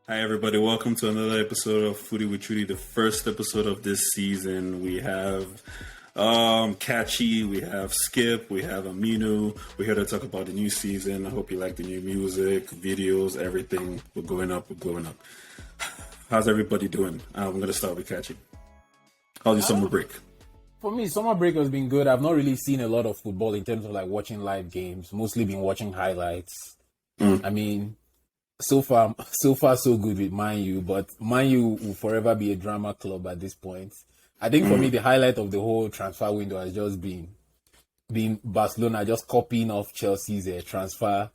Hi, everybody. Welcome to another episode of Footy with Chudy, the first episode of this season. We have Kachi, we have Skipp, we have Aminu. We're here to talk about the new season. I hope you like the new music, videos, everything. We're going up, we're glowing up. How's everybody doing? I'm going to start with Kachi. How's your summer break? For me, summer break has been good. I've not really seen a lot of football in terms of like watching live games. Mostly been watching highlights. I mean, so far so good with Man U, but Man U will forever be a drama club at this point. I think for me, the highlight of the whole transfer window has just been Barcelona just copying off Chelsea's transfer.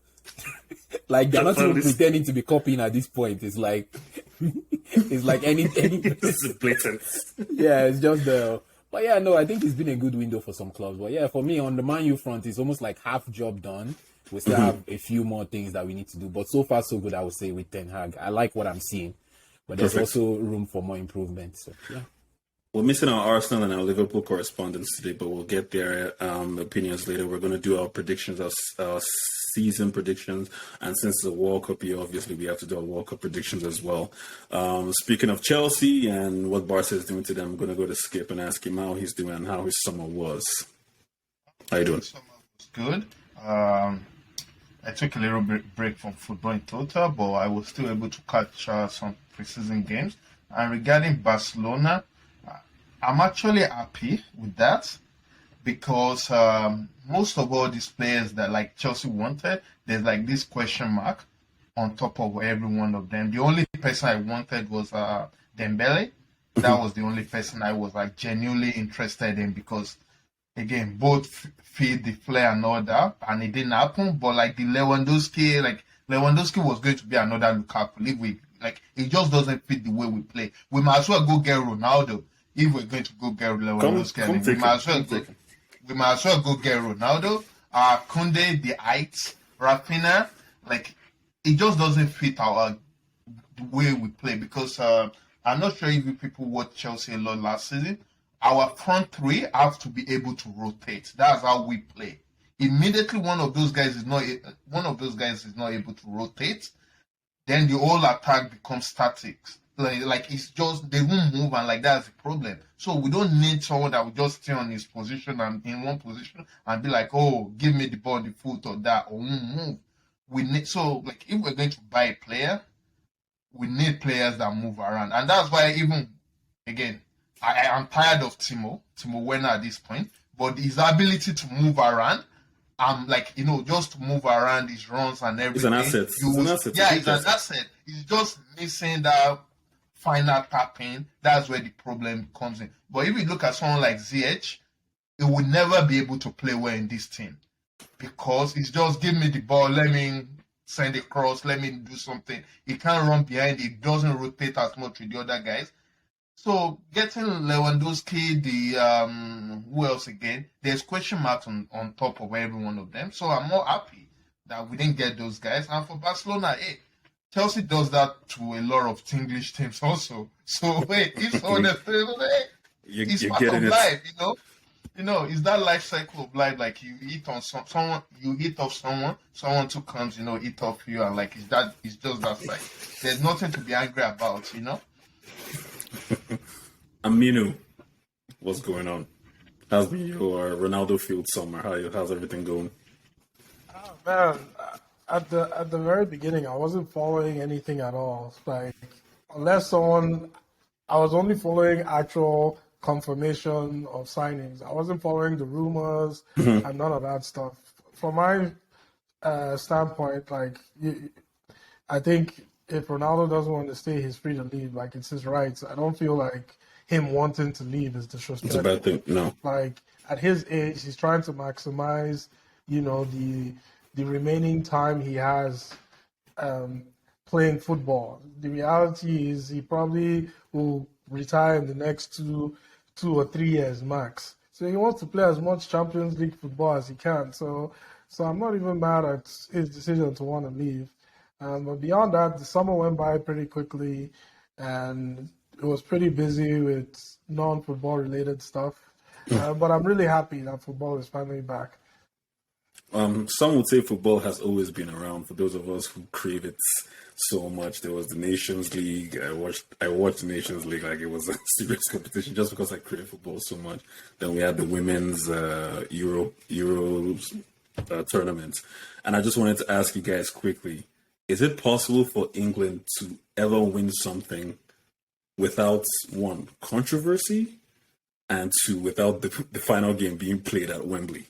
Like they're not even pretending to be copying at this point. It's like any This is blatant. yeah, it's just the. But yeah, no, I think it's been a good window for some clubs. But yeah, for me on the Man U front, it's almost like half job done. We still have a few more things that we need to do. But so far, so good, I would say, with Ten Hag. I like what I'm seeing. But there's also room for more improvement. So, yeah. We're missing our Arsenal and our Liverpool correspondents today, but we'll get their opinions later. We're going to do our predictions, our season predictions. And since it's a World Cup year, obviously, we have to do our World Cup predictions as well. Speaking of Chelsea and what Barca is doing to them, I'm going to go to Skipp and ask him how he's doing and how his summer was. How you doing? Summer was good. I took a little break from football in total, but I was still able to catch some preseason games. And regarding Barcelona, I'm actually happy with that because most of all these players that like Chelsea wanted, there's like this question mark on top of every one of them. The only person I wanted was Dembele. That was the only person I was like genuinely interested in because again, both feed the flair and all that, and it didn't happen. But like the Lewandowski was going to be another Lukaku. It just doesn't fit the way we play. We might as well go get Ronaldo if we're going to go get Lewandowski. We might as well go get Ronaldo. Kunde, the heights, Rafinha, it just doesn't fit the way we play because I'm not sure if you people watched Chelsea a lot last season. Our front three have to be able to rotate. That's how we play. Immediately, one of those guys is not able to rotate. Then the whole attack becomes static. It's just they won't move, and that's the problem. So we don't need someone that will just stay on his position and in one position and be like, "Oh, give me the ball, the foot, or that, or won't move." We need if we're going to buy a player, we need players that move around, and that's why I am tired of Timo Werner at this point, but his ability to move around, just to move around his runs and everything. He's an asset. Yeah, he's an asset. He's just missing that final tapping. That's where the problem comes in. But if you look at someone like Ziyech, he would never be able to play well in this team because it's just give me the ball, let me send it across, let me do something. He can't run behind. He doesn't rotate as much with the other guys. So getting Lewandowski, who else again? There's question marks on top of every one of them. So I'm more happy that we didn't get those guys. And for Barcelona, Chelsea does that to a lot of English teams also. So if someone is it's part of life, it's that life cycle of life. Like you hit on someone, you hit off someone too comes, hit off you, and it's just that side. There's nothing to be angry about, Aminu, what's going on? How's been your Ronaldo field summer? How's everything going? Oh, man, at the very beginning, I wasn't following anything at all. Unless I was only following actual confirmation of signings. I wasn't following the rumors and none of that stuff. From my standpoint, I think if Ronaldo doesn't want to stay, he's free to leave. It's his rights. I don't feel like him wanting to leave is disrespectful. It's a bad thing. No. At his age, he's trying to maximize, the remaining time he has playing football. The reality is he probably will retire in the next two or 3 years max. So he wants to play as much Champions League football as he can. So I'm not even mad at his decision to want to leave. But beyond that, the summer went by pretty quickly, and it was pretty busy with non-football related stuff. But I'm really happy that football is finally back. Some would say football has always been around. For those of us who crave it so much, there was the Nations League. I watched the Nations League like it was a serious competition just because I crave football so much. Then we had the women's Euros tournament, and I just wanted to ask you guys quickly: is it possible for England to ever win something without one controversy, and two without the final game being played at Wembley?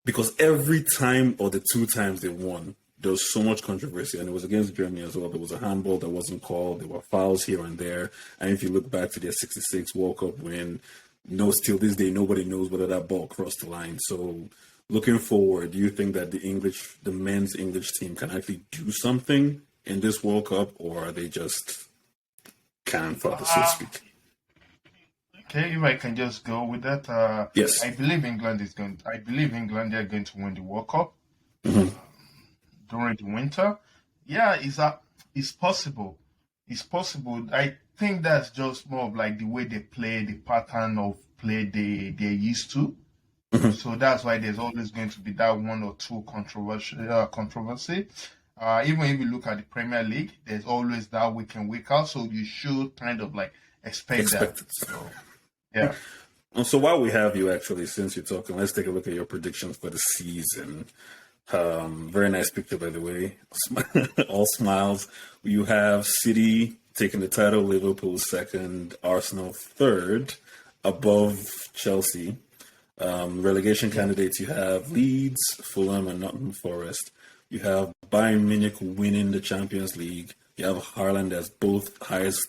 Because every time or the two times they won, there was so much controversy, and it was against Germany as well. There was a handball that wasn't called. There were fouls here and there. And if you look back to their '66 World Cup win, still this day, nobody knows whether that ball crossed the line. So looking forward, do you think that the men's English team can actually do something in this World Cup, or are they just cannon fodder, so to speak? Okay, if I can just go with that. Yes. I believe England they are going to win the World Cup during the winter. Yeah, it's possible. It's possible. I think that's just more of like the way they play, the pattern of play they're used to. So that's why there's always going to be that one or two controversy. Even if you look at the Premier League, there's always that week in, week out. So you should kind of like expect that. It. So, yeah. So while we have you, actually, since you're talking, let's take a look at your predictions for the season. Very nice picture, by the way. All smiles. You have City taking the title, Liverpool second, Arsenal third, above Chelsea. Relegation candidates, you have Leeds, Fulham, and Nottingham Forest. You have Bayern Munich winning the Champions League. You have Haaland as both highest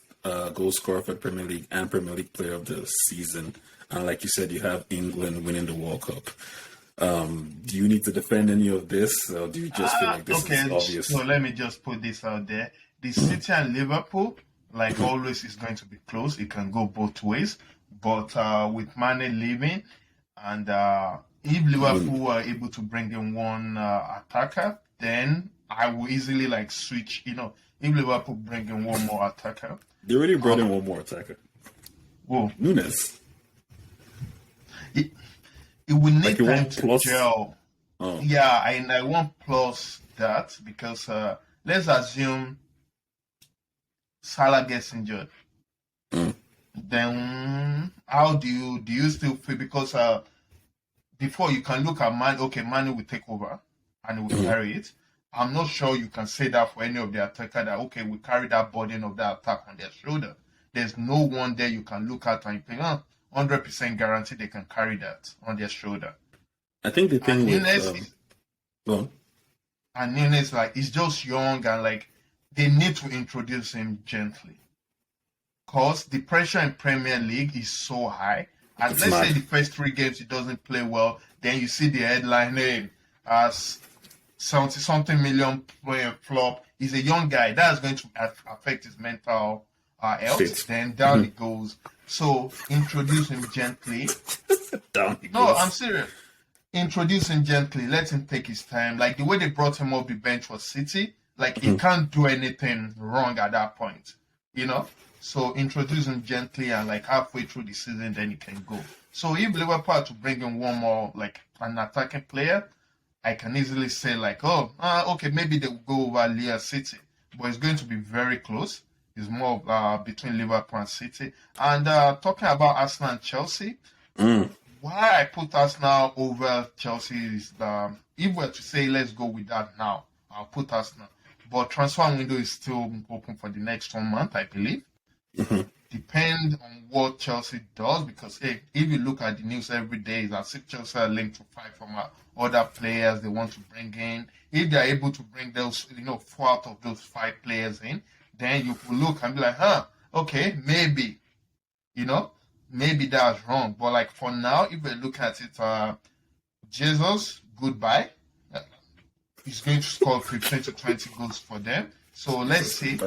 goal scorer for the Premier League and Premier League player of the season. And like you said, you have England winning the World Cup. Do you need to defend any of this, or do you just feel like this is obvious? So let me just put this out there. The City and Liverpool, like always, is going to be close. It can go both ways. But with Mane leaving, and if Liverpool are able to bring in one attacker, then I will easily like switch. If Liverpool bring in one more attacker. They already brought in one more attacker. Whoa. Nunes. It will need like time to gel. Oh. Yeah, and I want plus that because let's assume Salah gets injured. Then how do you still feel? Because before you can look at Mane will take over and will carry it. I'm not sure you can say that for any of the attacker that we carry that burden of that attack on their shoulder. There's no one there you can look at and think, 100% guarantee they can carry that on their shoulder. I think the thing and Nunes, like, he's just young and like they need to introduce him gently. Because the pressure in Premier League is so high. And let's say the first 3 games he doesn't play well, then you see the headline name as 70-something million flop. He's a young guy. That's going to affect his mental health. Then down it goes. So introduce him gently. I'm serious. Introduce him gently. Let him take his time. Like the way they brought him off the bench for City, like he can't do anything wrong at that point. So introduce him gently, and like halfway through the season, then he can go. So if Liverpool had to bring in one more, like an attacking player, I can easily say like, maybe they will go over Leicester City, but it's going to be very close. It's more between Liverpool and City. And talking about Arsenal and Chelsea, why I put Arsenal over Chelsea is if we're to say let's go with that now, I'll put Arsenal. But transfer window is still open for the next 1 month, I believe. Depend on what Chelsea does, because if you look at the news every day, it's as if Chelsea are linked to 5 from other players they want to bring in. If they're able to bring those, 4 out of those 5 players in, then you will look and be like, okay, maybe, maybe that's wrong. But like for now, if we look at it, Jesus, goodbye. He's going to score 15 to 20 goals for them. So let's see.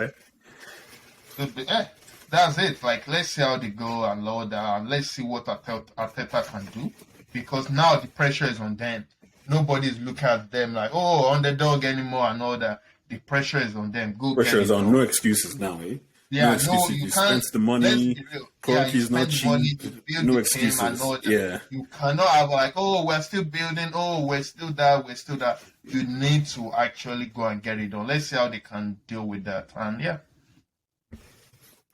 That's it. Like, let's see how they go and load and let's see what Arteta can do. Because now the pressure is on them. Nobody's looking at them like, underdog anymore and all that. The pressure is on them. Pressure is on. No excuses now, eh? No Yeah, no, excuses. you You can't. spent the Let's money. be real. Yeah, Quality you is not spend money cheap. to build No the team and excuses. all that. Yeah. You cannot have like, oh, we're still building. Oh, we're still that. We're still that. You need to actually go and get it done. Let's see how they can deal with that. And yeah,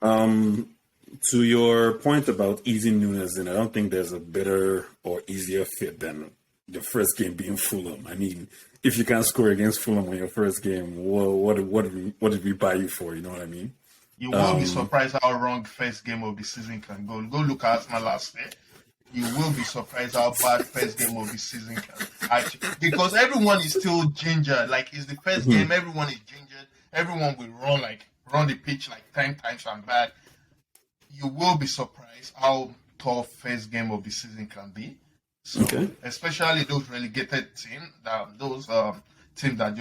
To your point about easing Nunes in, I don't think there's a better or easier fit than the first game being Fulham. I mean, if you can't score against Fulham on your first game, well, what did we buy you for? You know what I mean? you will be surprised how wrong first game of the season can go. Go look at Arsenal last year. You will be surprised how bad first game of the season can actually, because everyone is still gingered. Like it's the first game, everyone is gingered. Everyone will run the pitch like 10 times and bad. You will be surprised how tough first game of the season can be. So especially those relegated teams, those teams that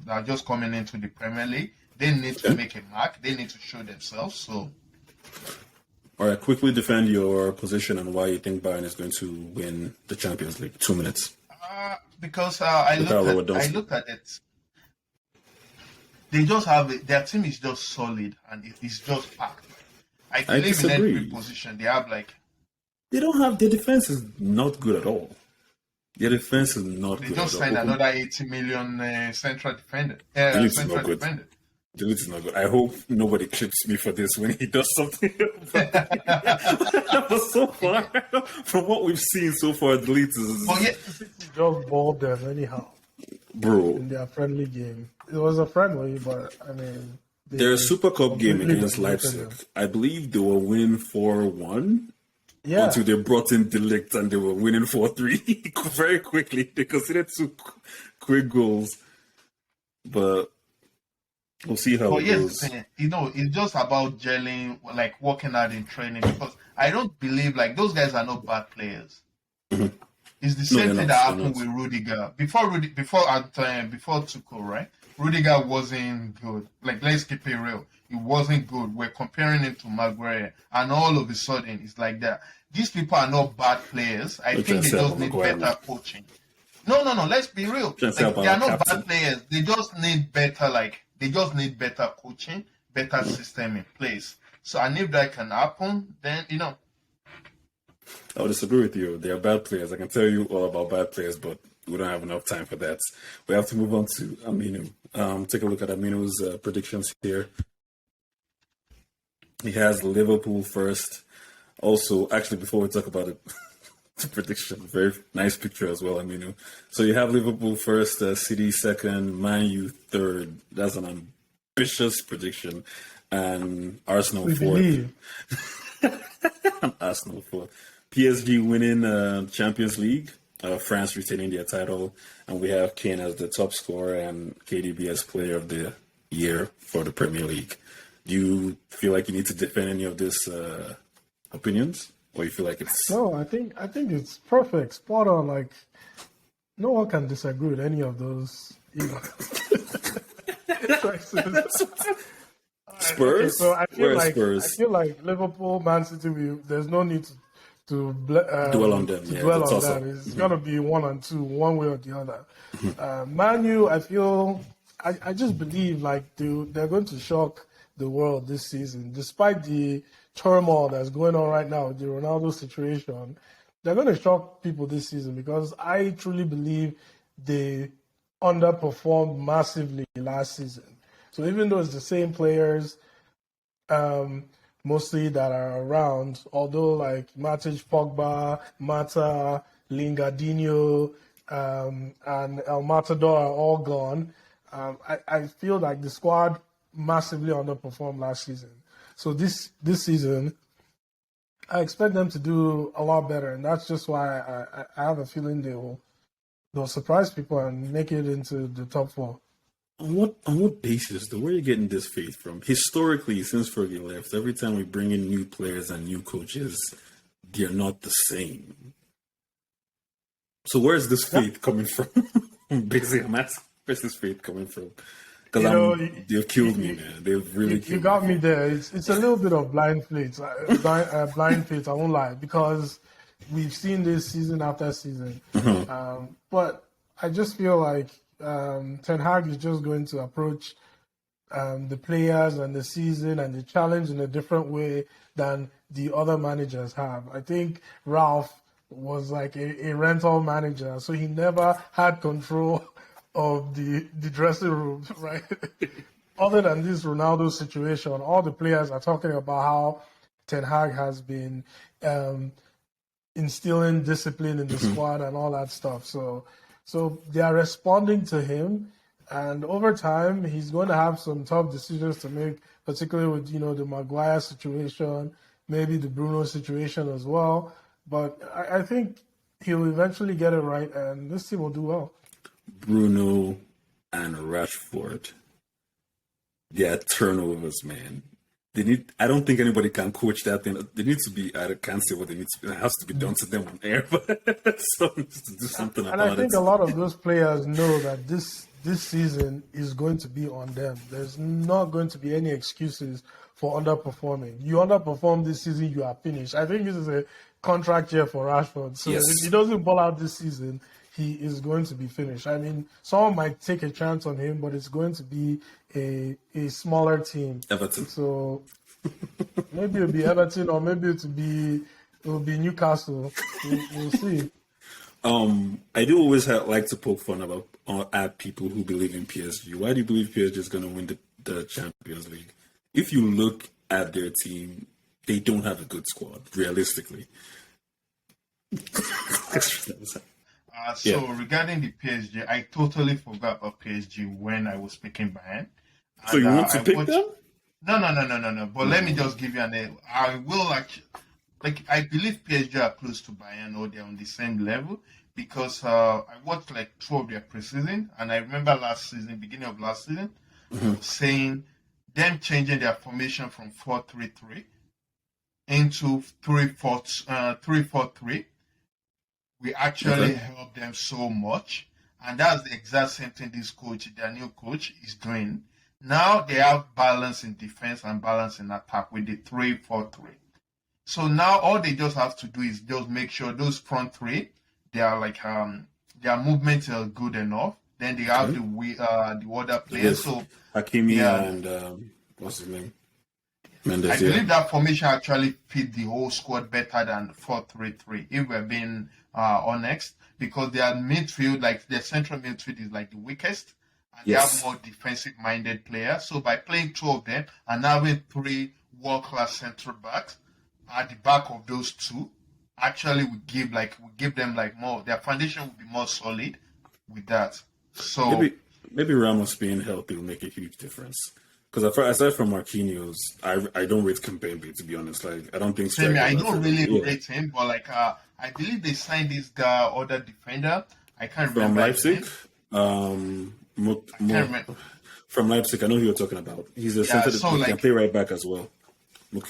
are just coming into the Premier League, they need to make a mark. They need to show themselves. So. All right, quickly defend your position and why you think Bayern is going to win the Champions League. 2 minutes. Because I looked at it. They just have their team is just solid and it is just packed. I believe in every position they have like. They don't have their defense is not good at all. Their defense is not good. They just signed another 80 million central defender. Central defender. Delete is not good. I hope nobody clips me for this when he does something. But so far, from what we've seen so far, Delete is. Oh, yeah. Just balled them anyhow. Bro. In their friendly game. It was a friendly, but I mean. Their Super Cup game against Leipzig, I believe they were winning 4-1. Yeah. Until they brought in Delict and they were winning 4-3 very quickly. They considered 2 quick goals. But. We'll see how it goes. It's just about gelling, like working out in training. Because I don't believe like those guys are not bad players. Mm-hmm. It's the same thing that happened with Rudiger before Tuchel, right? Rudiger wasn't good. Like let's keep it real, he wasn't good. We're comparing him to Maguire, and all of a sudden it's like that. These people are not bad players. I think they just need better coaching. No. Let's be real. Like, they are not bad players. They just need better They just need better coaching, better system in place. So, and if that can happen, then, I'll disagree with you. They are bad players. I can tell you all about bad players, but we don't have enough time for that. We have to move on to Aminu. Take a look at Aminu's predictions here. He has Liverpool first. Also, actually, before we talk about it, the prediction, very nice picture as well, Aminu. So you have Liverpool first, City second, Man U third. That's an ambitious prediction. And Arsenal fourth. Arsenal fourth. PSG winning Champions League. France retaining their title. And we have Kane as the top scorer and KDB as player of the year for the Premier League. Do you feel like you need to defend any of these opinions? Or you feel like it's... No, I think it's perfect, spot on. Like, no one can disagree with any of those. Spurs? Okay, so I Spurs? feel like Liverpool, Man City, there's no need to dwell on them. Dwell on that. It's gonna be 1 and 2, one way or the other. Man U, I just believe like they're going to shock the world this season, despite the turmoil that's going on right now with the Ronaldo situation. They're going to shock people this season because I truly believe they underperformed massively last season. So even though it's the same players, mostly that are around, although like Matic, Pogba, Mata, Lingardinho, and El Matador are all gone, I feel like the squad massively underperformed last season. So this season, I expect them to do a lot better, and that's just why I have a feeling they'll surprise people and make it into the top 4. On what basis, though? Where are you getting this faith from? Historically, since Fergie left, every time we bring in new players and new coaches, they're not the same. So where's this faith coming from? Basically, I'm asking, where's this faith coming from? Because they've killed me, man. They've really killed me. You got me there. It's a little bit of blind faith. Blind faith, I won't lie, because we've seen this season after season. But I just feel like Ten Hag is just going to approach the players and the season and the challenge in a different way than the other managers have. I think Ralph was like a rental manager, so he never had control of the dressing room, right? Other than this Ronaldo situation, all the players are talking about how Ten Hag has been instilling discipline in the squad and all that stuff. So they are responding to him, and over time he's going to have some tough decisions to make, particularly with the Maguire situation, maybe the Bruno situation as well. But I think he'll eventually get it right, and this team will do well. Bruno and Rashford, their turnovers, man. I don't think anybody can coach that thing. They need to be, I can't say what they need to be. It has to be done to them on air, but someone needs to do something about it. And I think a lot of those players know that this season is going to be on them. There's not going to be any excuses for underperforming. You underperform this season, you are finished. I think this is a contract year for Rashford. So Yes. if he doesn't ball out this season, he is going to be finished. I mean, someone might take a chance on him, but it's going to be a smaller team. Everton. So maybe it'll be Everton, or maybe it'll be Newcastle. We'll see. I do always like to poke fun at people who believe in PSG. Why do you believe PSG is going to win the Champions League? If you look at their team, they don't have a good squad, realistically. Regarding the PSG, I totally forgot about PSG when I was picking Bayern. So you want to pick them? No. But let me just give you I will I believe PSG are close to Bayern, or they're on the same level, because I watched like 2 of their preseason, and I remember beginning of last season, saying them changing their formation from 4-3-3 into 3-4-3. We actually helped them so much, and that's the exact same thing their new coach, is doing. Now they have balance in defense and balance in attack with the 3-4-3. So now all they just have to do is just make sure those front three, they are like their movements are good enough. Then they have the other players. So Hakimi and what's his name? Mendes. I believe that formation actually fit the whole squad better than 4-3-3, if we're being honest, because their midfield, like their central midfield, is like the weakest, and they have more defensive-minded players. So by playing 2 of them and having 3 world-class central backs at the back of those 2, actually we give them like more. Their foundation will be more solid with that. So maybe Ramos being healthy will make a huge difference. Because aside from Marquinhos, I don't rate Kimpembe, to be honest. Like, I don't think. I don't really rate him, but like I believe they signed this guy, other defender. I can't remember. From Leipzig. From Leipzig, I know who you're talking about. He's a center that can play right back as well. As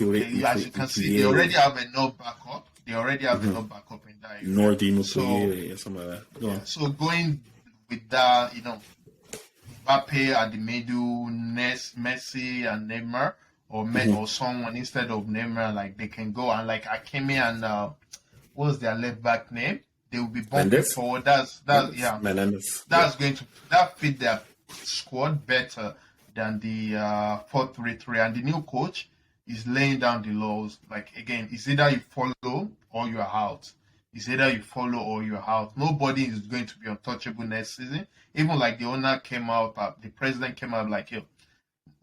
you can see, they already have enough backup. Enough backup in that. Nordi Mukiele, something like that. So going with that, Mbappe at the middle, Messi and Neymar, or someone instead of Neymar, like they can go, and like Hakimi and what's their left back name? They will be bumping forward. That's going to fit their squad better than the 4-3-3. And the new coach is laying down the laws. Like, again, it's either you follow or you're out. Nobody is going to be untouchable next season. Even like the owner came out, the president came out like, yo,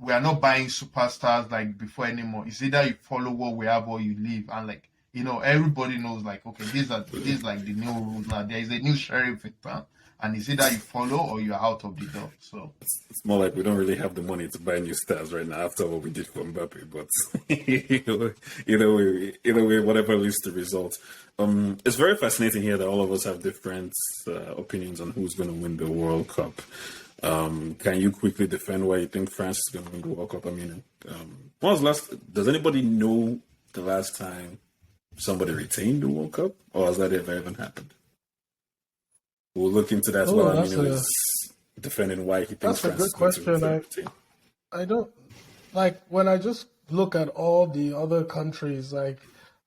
we are not buying superstars like before anymore. It's either you follow what we have or you leave. And like, everybody knows like, okay, these is like the new rules now. There is a new sheriff in town, and it's either you follow or you're out of the door. So it's more like we don't really have the money to buy new stars right now after what we did for Mbappe. But either way, whatever leads to results. It's very fascinating here that all of us have different opinions on who's going to win the World Cup. Can you quickly defend why you think France is going to win the World Cup? I mean, does anybody know the last time somebody retained the World Cup, or has that ever even happened? We'll look into that while Amino is defending why he thinks France is going to retain. I don't like when I just look at all the other countries. Like,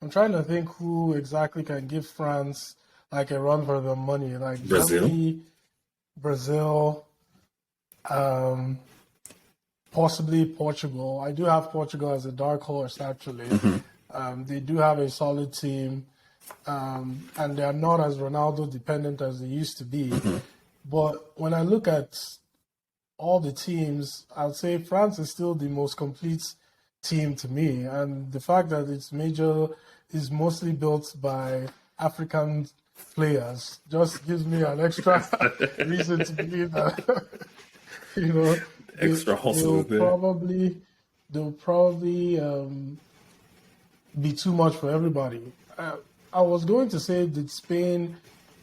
I'm trying to think who exactly can give France like a run for their money. Like Germany, Brazil. possibly Portugal. I do have Portugal as a dark horse, actually. They do have a solid team, and they are not as Ronaldo dependent as they used to be. But when I look at all the teams, I'd say France is still the most complete team to me. And the fact that its major is mostly built by African players just gives me an extra reason to believe that, Extra hustle there. They'll probably be too much for everybody. I was going to say, did Spain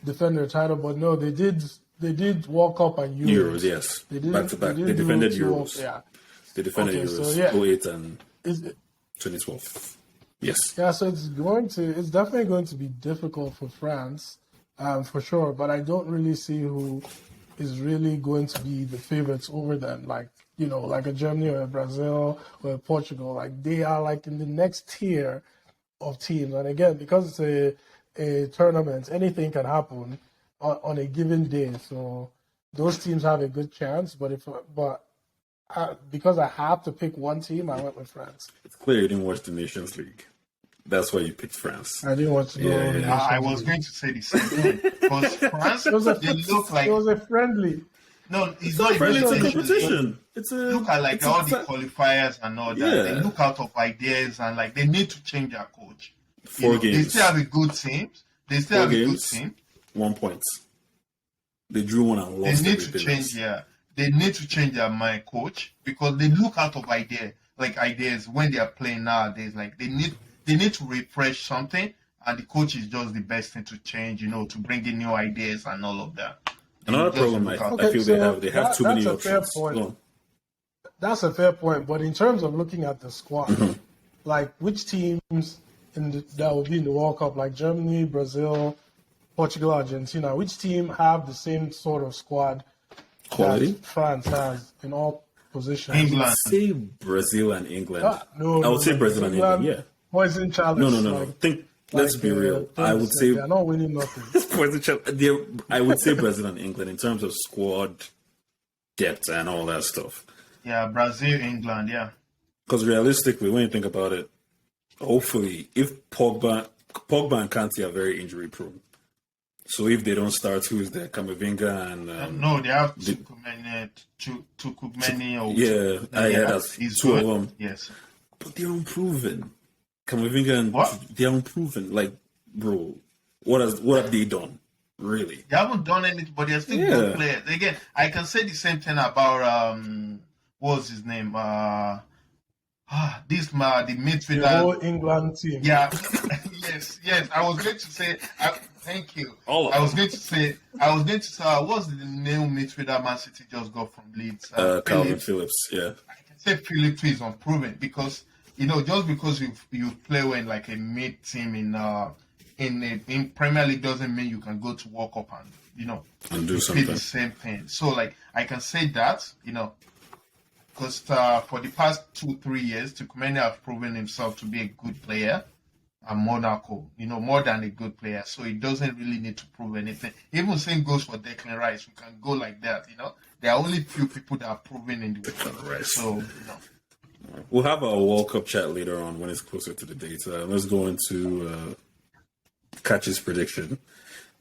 defend their title? But no, they did. They did World Cup and Euros. Euros, yes. They did, back to back. They They defended Euros. Yeah. They defended Okay, Euros. so, yeah. 08 and Is it, 2012. Yes. yeah, so it's definitely going to be difficult for France, for sure. But I don't really see who is really going to be the favorites over them. Like a Germany or a Brazil or a Portugal. Like they are like in the next tier of teams. And again, because it's a tournament, anything can happen on a given day. So those teams have a good chance. Because I have to pick one team, I went with France. It's clear you didn't watch the Nations League. That's why you picked France. I didn't want to go. I was going to say the same thing. Because France, they look like... It was a friendly. No, it's not Friendly, even it's a competition. Look at like all the qualifiers and all that. Yeah. They look out of ideas and like they need to change their coach. 4 games. They still have a good team. 4 games, 1 point. They drew one and lost. They need to change. Yeah, they need to change their mind, coach, because they look out of ideas when they are playing nowadays. Like they need to refresh something, and the coach is just the best thing to change. To bring in new ideas and all of that. Another problem I feel they have too many options. That's a fair point. But in terms of looking at the squad, like which teams that will be in the World Cup, like Germany, Brazil, Portugal, Argentina, which team have the same sort of squad quality that France has in all positions? England. I would say Brazil and England. No, I would say Brazil and England, yeah. Poison challenge. No. Let's be real. I would say they're not winning nothing. I would say Brazil and England in terms of squad depth and all that stuff. Yeah, Brazil, England, yeah. Because realistically, when you think about it, hopefully, if Pogba and Kanté are very injury prone, so if they don't start, who's there? Camavinga and no, they have Tukumeni. That's two of them. Yes, but they're unproven. Camavinga and what? They're unproven. Like, bro, what have they done? Really, they haven't done anything, but they're still good players. Again, I can say the same thing about what's his name? The midfielder. The whole England team. Yeah, yes. I was going to say. Thank you. I was going to say. What's the new midfielder Man City just got from Leeds? Calvin Phillips. Yeah. I can say Phillips is unproven because just because you play in like a mid team in Premier League doesn't mean you can go to World Cup and do something. The same thing. So like I can say that because for the past 2-3 years, Tukumeni have proven himself to be a good player. And Monaco, more than a good player. So he doesn't really need to prove anything. Even same goes for Declan Rice. We can go like that, There are only few people that are proven in the World Cup. So, We'll have our World Cup chat later on when it's closer to the date. Let's go into Kachi's prediction.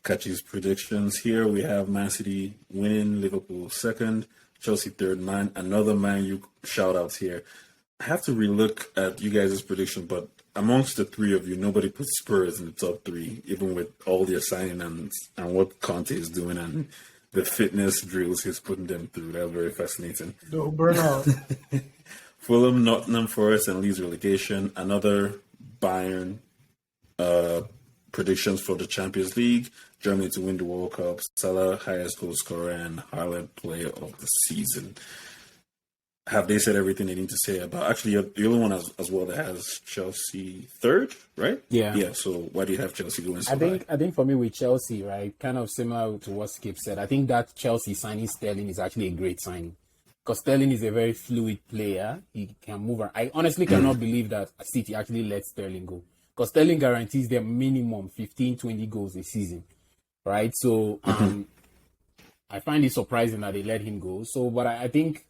Kachi's predictions here. We have Man City winning, Liverpool second, Chelsea third. Another Man U shout outs here. I have to relook at you guys' prediction, but amongst the three of you, nobody put Spurs in the top 3, even with all their signing and what Conte is doing and the fitness drills he's putting them through. That's very fascinating. No burnout. Fulham, Nottingham Forest, and Leeds relegation. Another Bayern predictions for the Champions League. Germany to win the World Cup. Salah, highest goal scorer, and Haaland player of the season. Have they said everything they need to say about? Actually, you're the only one as well that has Chelsea third, right? Yeah. Yeah. So why do you have Chelsea going so high? I think for me with Chelsea, right, kind of similar to what Skipp said. I think that Chelsea signing Sterling is actually a great signing because Sterling is a very fluid player. He can move around. I honestly cannot believe that City actually let Sterling go because Sterling guarantees them minimum 15-20 goals a season, right? So I find it surprising that they let him go. So, but I think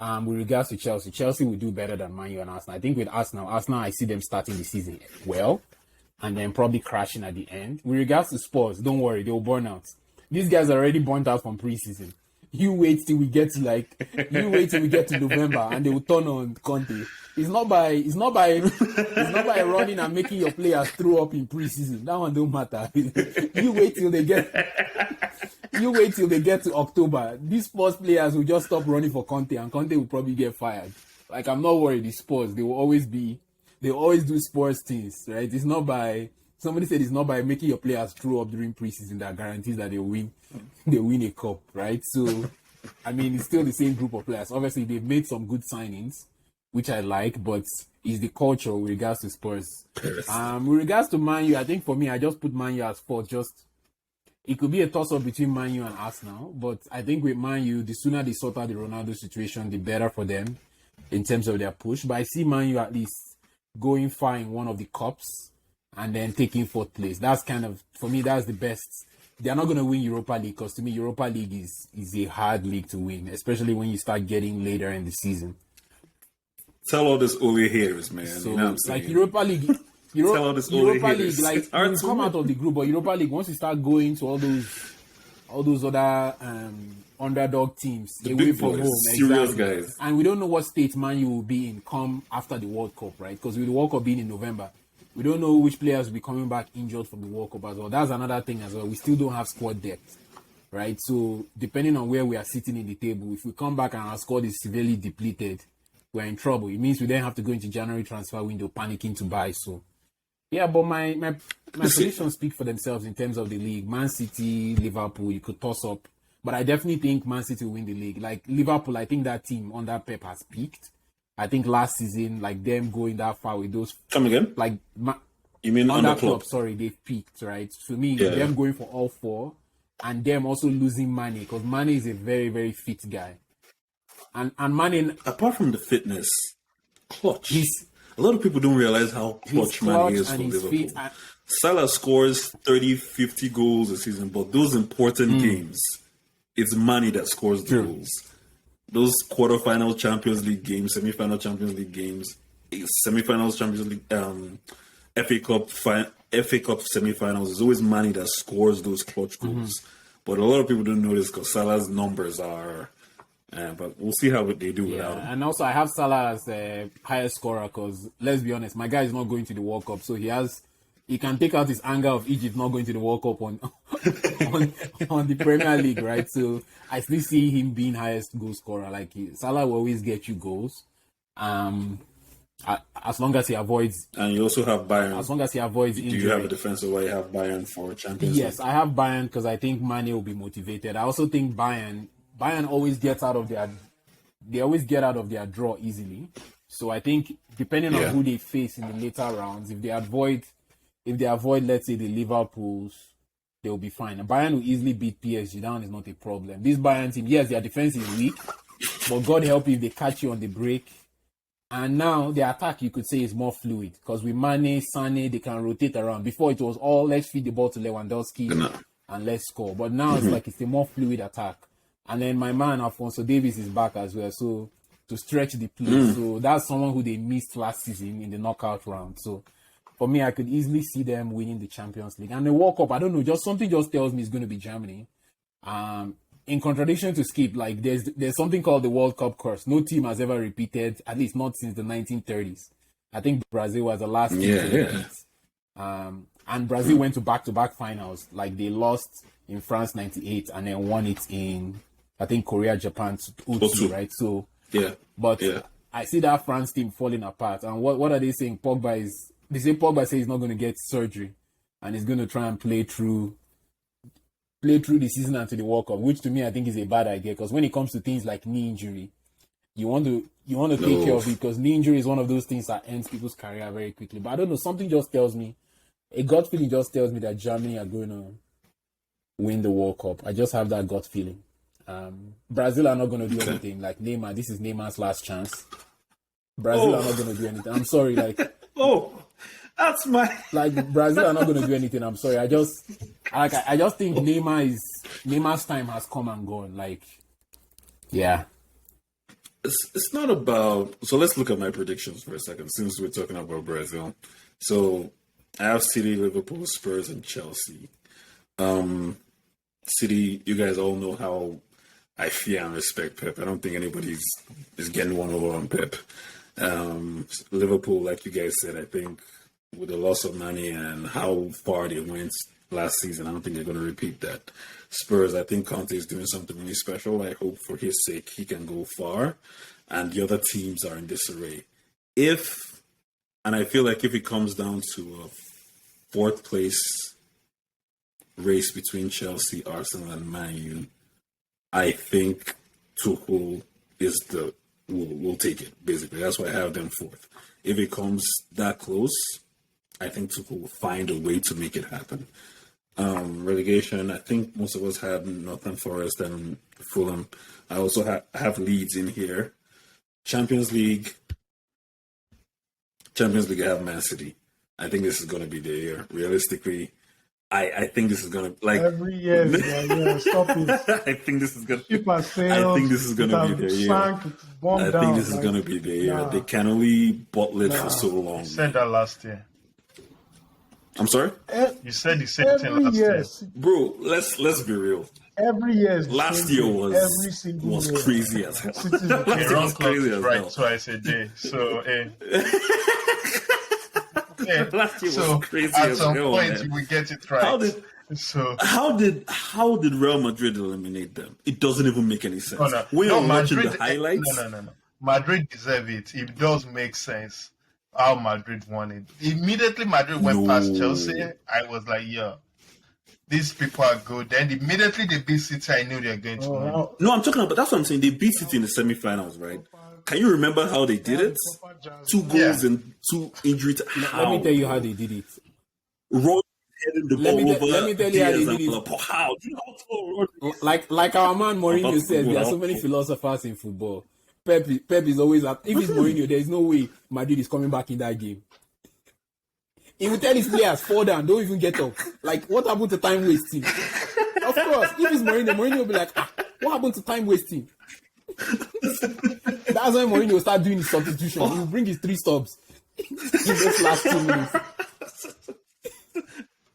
With regards to Chelsea will do better than Man U and Arsenal. I think with Arsenal, I see them starting the season well, and then probably crashing at the end. With regards to Spurs, don't worry, they will burn out. These guys are already burnt out from preseason. You wait till we get to November, and they will turn on Conte. It's not by running and making your players throw up in preseason. That one don't matter. You wait till they get to October. These Spurs players will just stop running for Conte, and Conte will probably get fired. Like, I'm not worried. The Spurs, they always do Spurs things, right? It's not by, somebody said it's not by making your players throw up during preseason that guarantees that they win a cup, right? So, I mean, it's still the same group of players. Obviously, they've made some good signings, which I like, but it's the culture with regards to Spurs. With regards to Man U, I think for me, I just put Man U as fourth. It could be a toss-up between Man U and Arsenal, but I think with Man U, the sooner they sort out the Ronaldo situation, the better for them in terms of their push. But I see Man U at least going far in one of the cups and then taking fourth place. That's kind of, for me, that's the best. They're not going to win Europa League because to me, Europa League is a hard league to win, especially when you start getting later in the season. Tell all this Ole haters, man. So, you know what I'm saying? like Europa League, Tell all this Ole Europa haters. League, like you come out of the group, but Europa League, once you start going to all those other underdog teams, The away big from boys, home, serious exactly. guys. And we don't know what state Man U will be in come after the World Cup, right? Because with the World Cup being in November, we don't know which players will be coming back injured from the World Cup as well. That's another thing as well. We still don't have squad depth, right? So depending on where we are sitting in the table, if we come back and our squad is severely depleted, we're in trouble. It means we then have to go into January transfer window panicking to buy. So yeah, but my predictions speak for themselves in terms of the league. Man City, Liverpool, you could toss up. But I definitely think Man City will win the league. Like Liverpool, I think that team under Pep has peaked. I think last season, like them going that far with those... Come again? Like, you mean under Klopp? Sorry, they've peaked, right? To me, them going for all four and them also losing Mane because Mane is a very, very fit guy. And Mane... Apart from the fitness, clutch. A lot of people don't realize how clutch Mane is for Liverpool. Salah scores 30, 50 goals a season, but those important games, it's Mane that scores the goals. Those quarterfinal Champions League games, semi-final Champions League games, semi-finals Champions League, FA Cup semi-finals, it's always Mane that scores those clutch goals. But a lot of people don't know this because Salah's numbers are... but we'll see how they do without him. And also, I have Salah as the highest scorer because, let's be honest, my guy is not going to the World Cup. So he can take out his anger of Egypt not going to the World Cup on the Premier League, right? So I still see him being highest goal scorer. Like Salah will always get you goals, as long as he avoids. And you also have Bayern. As long as he avoids injury. Do you have a defense of why you have Bayern for Champions League? Yes, I have Bayern because I think Mane will be motivated. I also think Bayern always gets out of their draw easily. So I think depending on who they face in the later rounds, if they avoid, let's say, the Liverpools, they'll be fine. And Bayern will easily beat PSG. That one is not a problem. This Bayern team, yes, their defense is weak, but God help you if they catch you on the break. And now the attack, you could say, is more fluid because with Mane, Sané, they can rotate around. Before it was all let's feed the ball to Lewandowski and let's score. But now it's like it's a more fluid attack. And then my man Alphonso Davies is back as well, so to stretch the play. So that's someone who they missed last season in the knockout round. So for me, I could easily see them winning the Champions League. And the World Cup, I don't know, something tells me it's going to be Germany. In contradiction to Skipp, like there's something called the World Cup curse. No team has ever repeated, at least not since the 1930s. I think Brazil was the last team to repeat. And Brazil went to back-to-back finals. Like they lost in France 98 and then won it in, I think, Korea, Japan 2, right? So, I see that France team falling apart. And what are they saying? Pogba says he's not going to get surgery and he's going to try and play through the season until the World Cup, which to me I think is a bad idea because when it comes to things like knee injury, you want to take care of it because knee injury is one of those things that ends people's career very quickly. But I don't know, something just tells me, a gut feeling just tells me that Germany are going to win the World Cup. I just have that gut feeling. Brazil are not going to do anything. Like Neymar, this is Neymar's last chance. Brazil are not going to do anything. I'm sorry, like that's my Brazil are not going to do anything. I'm sorry. I just think Neymar's time has come and gone. Like, yeah. It's not about. So let's look at my predictions for a second, since we're talking about Brazil. So I have City, Liverpool, Spurs, and Chelsea. City, you guys all know how I fear and respect Pep. I don't think anybody is getting one over on Pep. Liverpool, like you guys said, I think with the loss of Nani and how far they went last season, I don't think they're going to repeat that. Spurs, I think Conte is doing something really special. I hope for his sake he can go far. And the other teams are in disarray. And I feel like if it comes down to a fourth place race between Chelsea, Arsenal, and Man U, I think Tuchel will take it, basically. That's why I have them fourth. If it comes that close, I think Tuchel will find a way to make it happen. Relegation, I think most of us have Northern Forest and Fulham. I also have Leeds in here. Champions League, I have Man City. I think this is going to be the year. Realistically, I think this is going to every year. Stop it. I think this is going. Ship has sailed, I think this is going to be the year. I think this is going to be the year. They can only bottle it for so long. You said that last year. I'm sorry? You said the same thing last year. Bro, let's be real. Every year. Last year was crazy as hell. Last year was crazy as hell. Twice a day. So, last year was crazy as hell. At some point, you will get it right. How did Real Madrid eliminate them? It doesn't even make any sense. When you're watching the highlights. No. Madrid deserve it. It does make sense how Madrid won it. Immediately Madrid went past Chelsea, I was like, yeah, these people are good. Then immediately they beat City, I knew they were going to win. No, I'm talking about, that's what I'm saying. They beat City in the semi-finals, right? Can you remember how they did it? 2 goals and 2 injuries. Let me tell you how they did it. Roll heading the ball over. Let me tell you how they did it. How? Do you know how to like our man Mourinho says, there are so many philosophers in football. Pep is always at. If it's Mourinho, there is no way Madrid is coming back in that game. He will tell his players, fall down, don't even get up. Like, what happened to time wasting? Of course, if it's Mourinho will be like, what happened to time wasting? That's when Mourinho will start doing his substitution. He will bring his 3 subs in those last 2 minutes.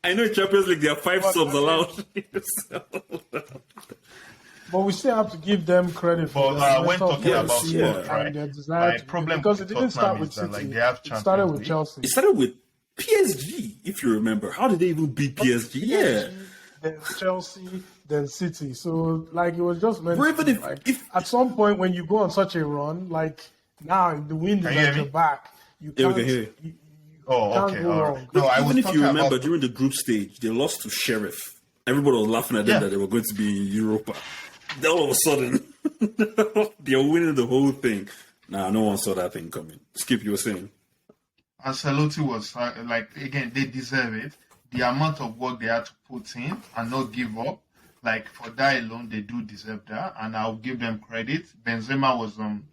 I know in Champions League there are 5 subs allowed. But we still have to give them credit for when talking about sport, right? Their desire problem because it didn't start with City. Like, they have it started with Chelsea. It started with PSG, if you remember. How did they even beat PSG? Yeah. Then Chelsea, then City. So, like, it was just meant to be, at some point when you go on such a run, like, now the wind is at your back. You can't, we can hear you. Okay. Go wrong. No, even if you remember, during the group stage, they lost to Sheriff. Everybody was laughing at them that they were going to be in Europa. Then all of a sudden, they're winning the whole thing. Nah, no one saw that thing coming. Skip, you were saying? Ancelotti was, again, they deserve it. The amount of work they had to put in and not give up, like, for that alone, they do deserve that. And I'll give them credit. Benzema was on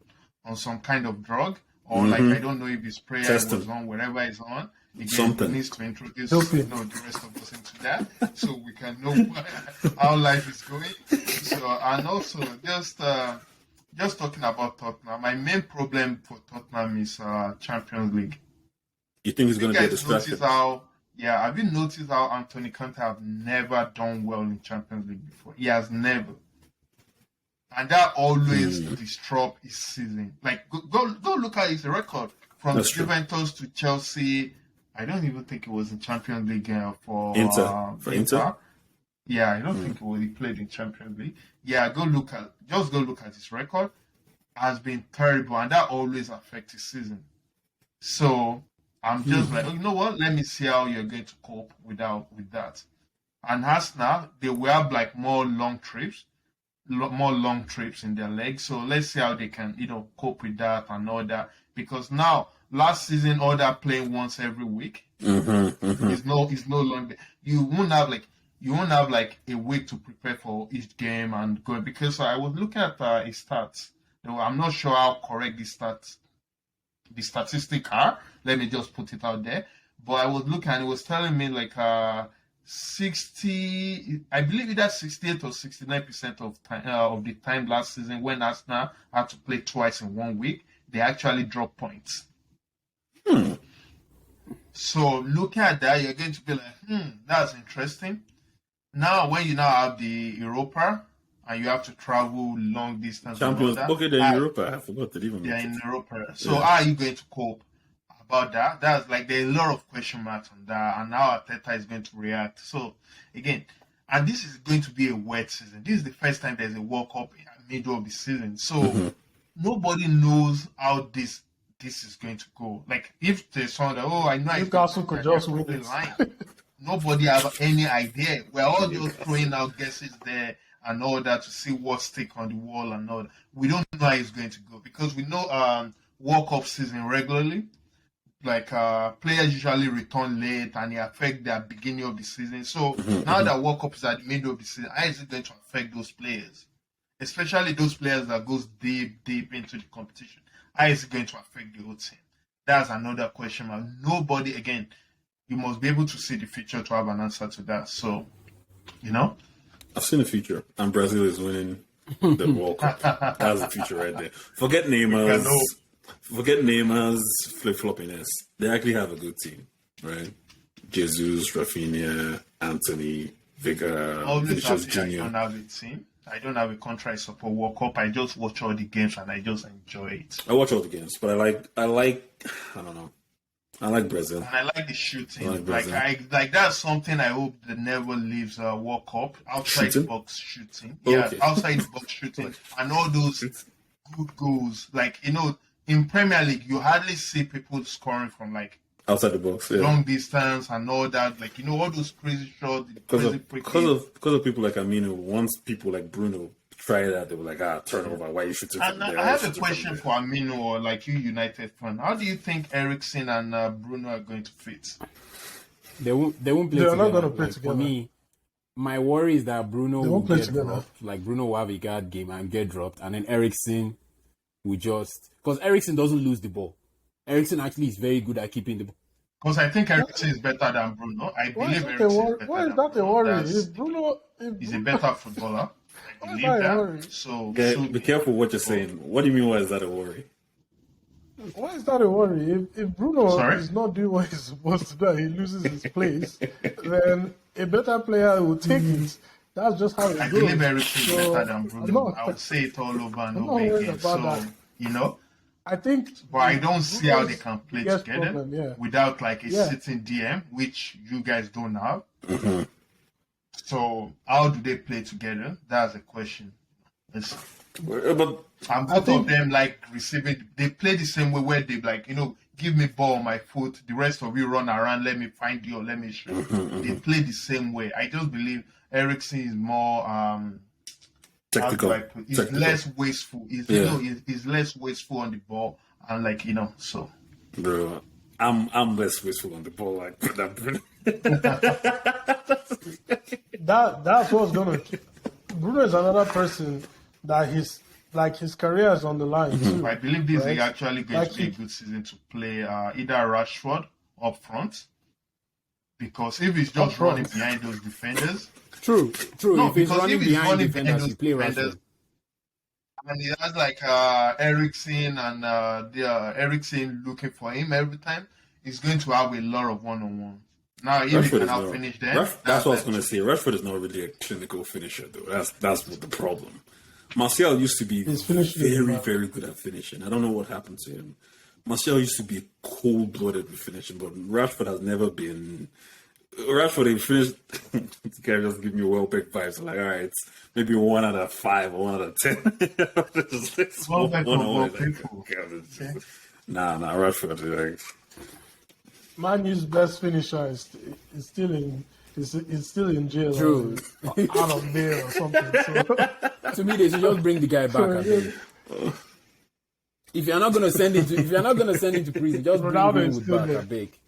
some kind of drug. Or, I don't know if his prayer was on, wherever it's on. Again, he needs to introduce the rest of us into that so we can know how life is going. So, and also, just talking about Tottenham, my main problem for Tottenham is Champions League. You think he's going to get distracted? Have you noticed how Anthony Conte have never done well in Champions League before? He has never. And that always disrupts his season. Like, go look at his record. From Juventus to Chelsea. I don't even think it was in Champions League for Inter. Yeah, I don't think he played in Champions League. Yeah, go look at his record. Has been terrible, and that always affects his season. So I'm just like, you know what? Let me see how you're going to cope with that. And Arsenal, they will have like more long trips in their legs. So let's see how they can, cope with that and all that. Because now, last season, all that playing once every week is no longer. You won't have like a week to prepare for each game and go. Because I was looking at his stats. I'm not sure how correct the statistics are. Let me just put it out there. But I was looking and it was telling me like I believe either 68 or 69% of the time last season when Arsenal had to play twice in 1 week, they actually dropped points. So looking at that, you're going to be like, that's interesting. Now, when you now have the Europa and you have to travel long distance, Champions. Okay, they're in Europa. I forgot that even. They're in Europa. So how are you going to cope about that? That's like there's a lot of question marks on that, and how Arteta is going to react. So again, and this is going to be a wet season. This is the first time there's a World Cup in the middle of the season. So nobody knows how this is going to go. Like if there's someone that I know Newcastle could just win it. Nobody have any idea. We're all just throwing out guesses there and all that to see what's stick on the wall and all that. We don't know how it's going to go because we know World Cup season regularly. Like players usually return late and it affect the beginning of the season. So now that World Cup is at the middle of the season, how is it going to affect those players? Especially those players that goes deep into the competition. How is it going to affect the whole team? That's another question mark. Nobody, again, you must be able to see the future to have an answer to that. So, I've seen the future, and Brazil is winning the World Cup. That's the future right there. Forget Neymar's flip-floppiness. They actually have a good team, right? Jesus, Rafinha, Anthony, Vinicius Jr. I don't have a team. I don't have a country I support World Cup. I just watch all the games and I just enjoy it. I watch all the games, but I don't know. I like Brazil. And I like the shooting. Like that's something I hope that never leaves World Cup. Outside the box shooting. Yeah, outside the box shooting. And all those good goals. Like, in Premier League, you hardly see people scoring from like outside the box, long distance and all that. Like, all those crazy shots. Because of people like Amino, once people like Bruno try that, they were like, turnover, why you shooting from there? I have a question for Amino, or like you United fan. How do you think Eriksen and Bruno are going to fit? They won't play together. They're not going to play together. For me, my worry is that Bruno will get dropped. Like, Bruno will have a guard game and get dropped, and then Eriksen will just... Because Eriksen doesn't lose the ball. Eriksen actually is very good at keeping the ball. Because I think Eriksen is better than Bruno. I believe Eriksen is better. Why is that a worry? He's a better footballer. I believe that. So be careful what you're saying. What do you mean? Why is that a worry? Why is that a worry? If Bruno is not doing what he's supposed to do, and he loses his place, then a better player will take it. That's just how it goes. I believe Eriksen is better than Bruno. I would say it all over and over again. So I think, but I don't see how they can play together without like a sitting DM, which you guys don't have. So how do they play together? That's the question. And both of them like receiving. They play the same way where they like give me ball on my foot. The rest of you run around. Let me find you or let me shoot. They play the same way. I just believe Eriksen is more technical. He's less wasteful. He's less wasteful on the ball and so. Bro, I'm less wasteful on the ball like that. That's what's gonna. Bruno is another person that his career is on the line too. I believe this is actually going to be a good season to play either Rashford up front, because if he's just running behind those defenders. True. No, if he's running behind those defenders, you play Rashford. And he has like Eriksen and Eriksen looking for him every time. He's going to have a lot of one-on-ones. Now, if he cannot finish them, that's what I was going to say. Rashford is not really a clinical finisher, though. That's what the problem. Martial used to be very, very good at finishing. I don't know what happened to him. Martial used to be cold-blooded with finishing, but Rashford has never been. Rashford, he finished. This guy just give me well-picked vibes. I'm like, all right, maybe 1 out of 5 or 1 out of 10. Nah, Rashford. Like, Man U's best finisher is still in jail. True. Out of bail or something. So. To me, they should just bring the guy back. If you're not gonna send him to prison, just bring him back. I beg.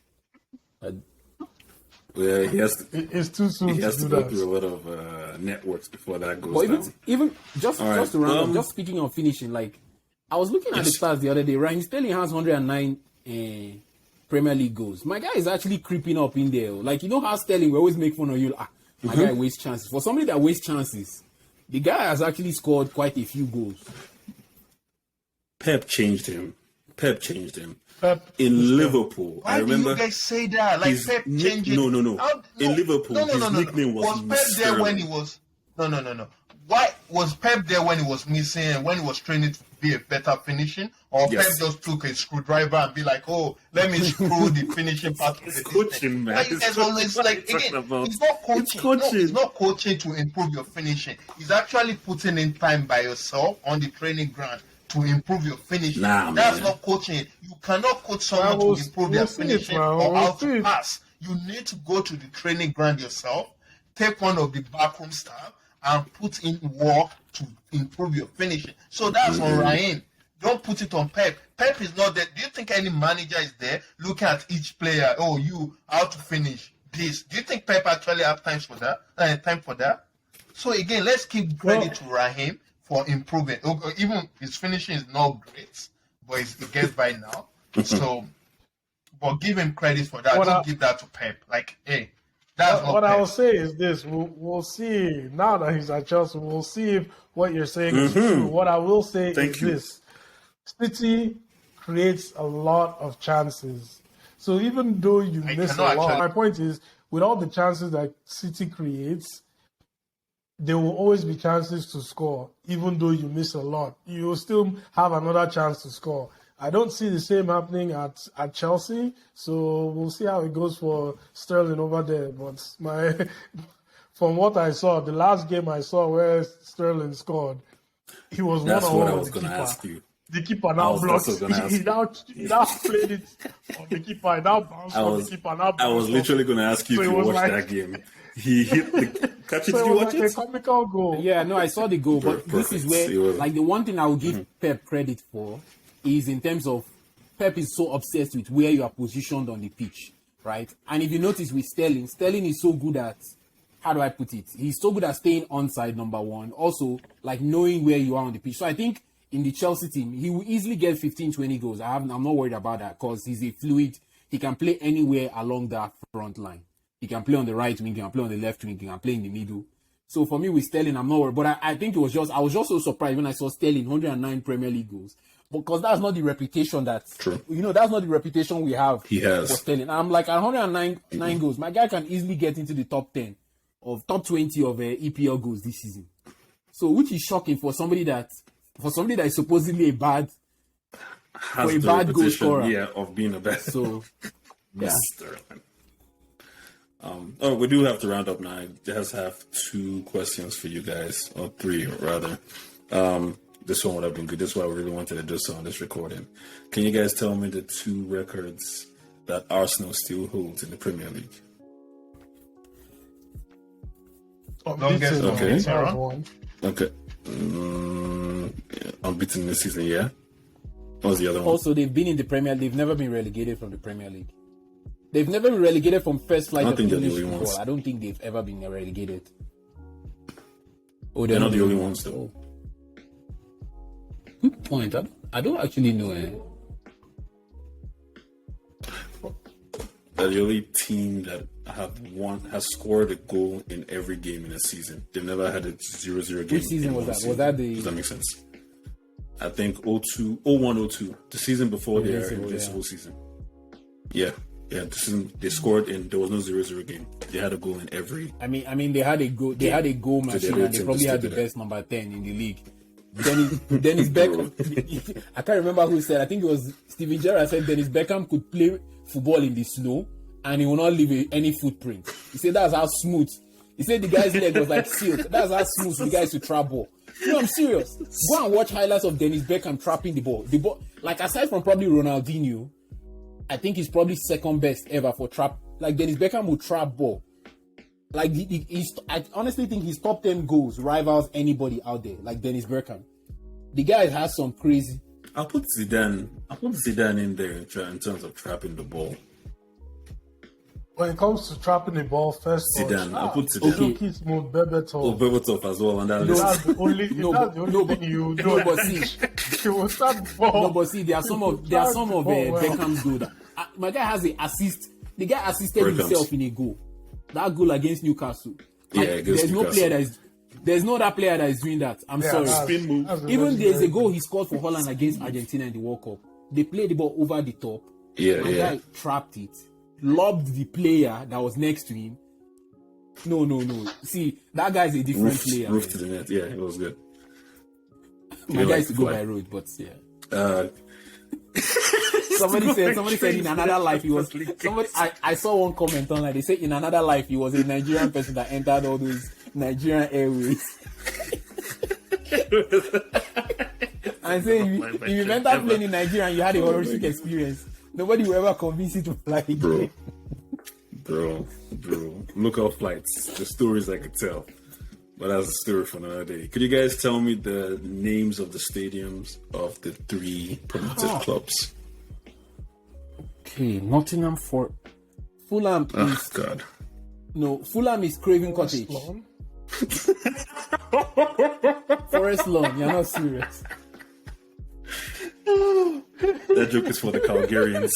Yeah, it's too soon. He has to go through a lot of networks before that goes down. Even just to round up, just speaking of finishing, like I was looking at the stats the other day. Raheem Sterling has 109 Premier League goals. My guy is actually creeping up in there. Like, you know how Sterling, we always make fun of you. My guy wastes chances. For somebody that wastes chances, the guy has actually scored quite a few goals. Pep changed him. Pep In Liverpool, Why I remember. do you guys say that? Like his Pep changing? No. In Liverpool, his nickname was Pep there when Sterling. he was? No. Why was Pep there when he was missing and when he was training to be a better finishing? Or Yes. Pep just took a screwdriver and be like, oh, let me screw the finishing part of It's the coaching, system. man. Like, It's there's coaching. always What are like you talking again, about? it's not coaching. It's coaching. No, it's not coaching to improve your finishing. It's actually putting in time by yourself on the training ground to improve your finishing. Nah, That's man. not coaching. You cannot coach someone we'll- to improve we'll their see it, finishing man. or We'll how see to it. pass. You need to go to the training ground yourself, take one of the backroom staff, and put in work to improve your finishing. So that's on Ryan. Don't put it on Pep. Pep is not there. Do you think any manager is there looking at each player? Oh, you how to finish this? Do you think Pep actually have time for that? So again, let's give credit to Raheem for improving. Even his finishing is not great, but he gets by now. So, but give him credit for that. Don't give that to Pep. Like, hey, that's not What Pep. I will say is this: we'll see now that he's at Chelsea. We'll see if what you're saying is true. What I will say Thank is you. this: City creates a lot of chances. So even though you miss a cannot lot, actually- my point is, with all the chances that City creates, there will always be chances to score. Even though you miss a lot, you will still have another chance to score. I don't see the same happening at Chelsea, so we'll see how it goes for Sterling over there. But from what I saw, the last game I saw where Sterling scored, he was That's one-on-one what I with was the going to keeper. ask you. The keeper now was blocked. also gonna ask He you. now played it on the keeper. He now bounced on the keeper. Now I was bounced literally going to ask you So if it you was watched like- that game. He hit the. Kachi, So did it you was watch like it? a comical goal. Yeah, no, I saw the goal, but this is Perfect. It where, was- like, the one thing I will give Pep credit for is in terms of Pep is so obsessed with where you are positioned on the pitch, right? And if you notice with Sterling is so good at, how do I put it? He's so good at staying onside, number one. Also, like, knowing where you are on the pitch. So I think in the Chelsea team, he will easily get 15, 20 goals. I'm not worried about that because he's a fluid. He can play anywhere along that front line. He can play on the right wing, he can play on the left wing, he can play in the middle. So for me with Sterling, I'm not worried. But I think I was just so surprised when I saw Sterling 109 Premier League goals. Because that's not the reputation True. that's not the reputation we have He has. for Sterling. I'm like 109 goals. My guy can easily get into the top 10 of top 20 of EPL goals this season. So which is shocking for somebody that is supposedly a bad Has for a the bad goal reputation, scorer. yeah, of being the best. So yeah. Sterling. We do have to round up now. I just have 2 questions for you guys, or 3 rather. This one would have been good. This is why we really wanted to do so on this recording. Can you guys tell me the 2 records that Arsenal still holds in the Premier League? Don't get Unbeaten, Okay. that was one. Okay. Unbeaten this season, yeah? What was the other one? Also, they've been in the Premier League. They've never been relegated from the Premier League. They've never been relegated from first flight I don't of think they're the English only ones. football. I don't think they've ever been relegated. Oh, They're not the only ones, though. Good point. I don't actually know. They're the only team that has scored a goal in every game in a season. They've never had a 0-0 game. Which season in was one that? season. Was that the- Does that make sense? I think 01-02, the season before their Invincible, invincible yeah. season. Yeah. The season they scored and there was no 0-0 game. They had a goal in every. I mean, they had a goal. They had a goal So machine, they're and they able probably to had the do that. best number 10 in the league. Dennis Beckham. I can't remember who said. I think it was Steven Gerrard said Dennis Beckham could play football in the snow, and he will not leave any footprint. He said that's how smooth. He said the guy's leg was like silk. That's how smooth the guys to trap ball. No, I'm serious. Go and watch highlights of Dennis Beckham trapping the ball. The ball, like aside from probably Ronaldinho, I think he's probably second best ever for trap. Like Dennis Beckham will trap ball. Like I honestly think his top 10 goals rivals anybody out there. Like Dennis Bergkamp, the guy has some crazy. I'll put Zidane in there in terms of trapping the ball. When it comes to trapping the ball, first Zidane, I'll put Zidane. Okay. Kiss move Berbatov. Berbatov as well on that That's list. the only, No, that's the but- only no, thing but- you no, know. but see- He will start the ball. No, but see, there are some of Well. Beckham's goals. my guy has the assist. The guy assisted Here it himself comes. in a goal. That goal against Newcastle. Like, Yeah, against there's no Newcastle. player that is. There's no other player that is doing that. I'm sorry. Spin move. Even there's a goal he scored for Holland against Argentina in the World Cup. They played the ball over the top. Yeah, My yeah. guy trapped it, lobbed the player that was next to him. No. See, that guy's a different player. Roof man. to the net. Yeah, it was good. My You guy like used to go fly. by road, but yeah. Uh, Somebody said in another life he was I saw one comment online. They say in another life he was a Nigerian person that entered all those Nigerian airways. And say if you entered plane in Nigeria and you had a horrific experience, nobody will ever convince you to fly again. bro. Look out flights. The stories I could tell. But that's a story for another day. Could you guys tell me the names of the stadiums of the 3 promoted clubs? Okay, Nottingham for Fulham Oh, is God. no Fulham is Craven Cottage. Lawn? Forest Lawn, you're not serious. That joke is for the Calgarians.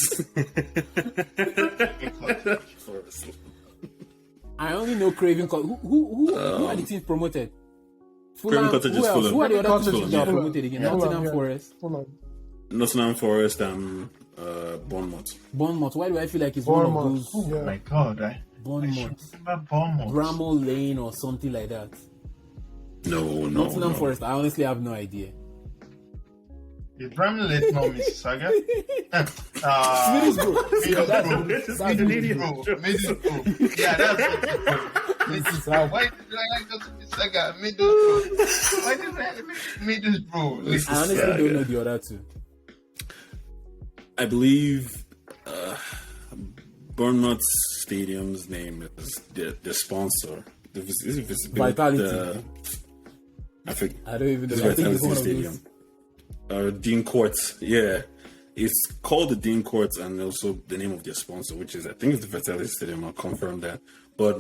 I only know Craven Cottage. Who are the teams promoted? Craven Cottage who is else? Fulham. Who are the other Cottage teams is that are Fulham. promoted again? Yeah. Nottingham Fulham, yeah. Forest, Fulham. Nottingham Forest and Bournemouth. Bournemouth. Why do I feel like it's Bournemouth. one of those Oh my God, I Bournemouth, remember Bournemouth. Bramall Lane or something like that? No. Nottingham Forest. I honestly have no idea. Is Bramley late now, Mississauga? Middlesbrough. Yeah, that's it. Mississauga. Why did I go to Mississauga? Middlesbrough. Why did I Middlesbrough? I honestly don't know the other two. I believe Bournemouth's stadium's name is the sponsor. Vitality. I think I don't even know. it's I think it's Vitality one of Stadium. those. Dean Courts, yeah. It's called the Dean Courts and also the name of their sponsor, which is, I think it's the Vitality Stadium. I'll confirm that. But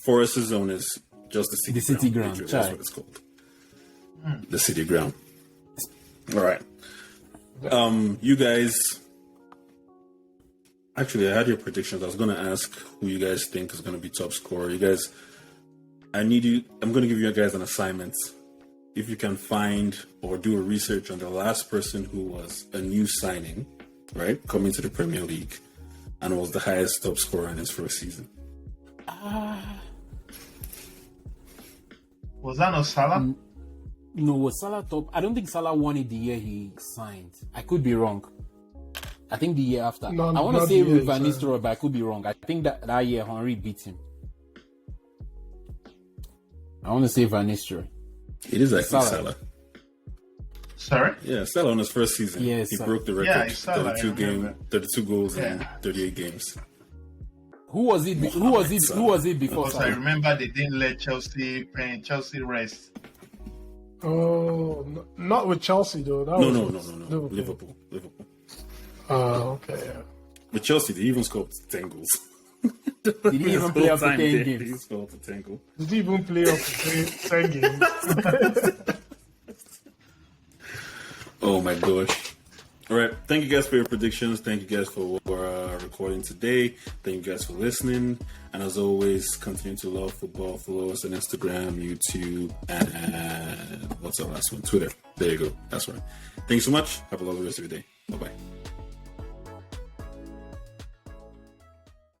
Forest's zone is just the City The City Ground. Ground, That's chai. what it's called. The City Ground. All right. You guys... Actually, I had your predictions. I was going to ask who you guys think is going to be top scorer. You guys... I'm going to give you guys an assignment. If you can find or do a research on the last person who was a new signing, right, coming to the Premier League, and was the highest top scorer in his first season. Was that not Salah? No, was Salah top? I don't think Salah won it the year he signed. I could be wrong. I think the year after. No, I want to not say the year with Van he Nistelrooy, but I could be wrong. I think that year Henry beat him. I want to say Van Nistelrooy. It is actually Salah. Salah. Sorry? Yeah, Salah on his first season. Yes, he Salah. broke the Yeah, record. it's Salah, 32 goals in Yeah. 38 games. Who was it? Who was it before Because I Salah? remember they didn't let Chelsea rest. Oh, not with Chelsea though. That No. was with Liverpool. Okay, yeah. With Chelsea, they even scored 10 goals. Did he even play up to 10 He games? scored for 10 goals. Did he even play up to 10 games? Oh my gosh. All right. Thank you guys for your predictions. Thank you guys for recording today. Thank you guys for listening. And as always, continue to love football. Follow us on Instagram, YouTube, and what's our last one? Twitter. There you go. That's right. Thank you so much. Have a lovely rest of your day. Bye-bye.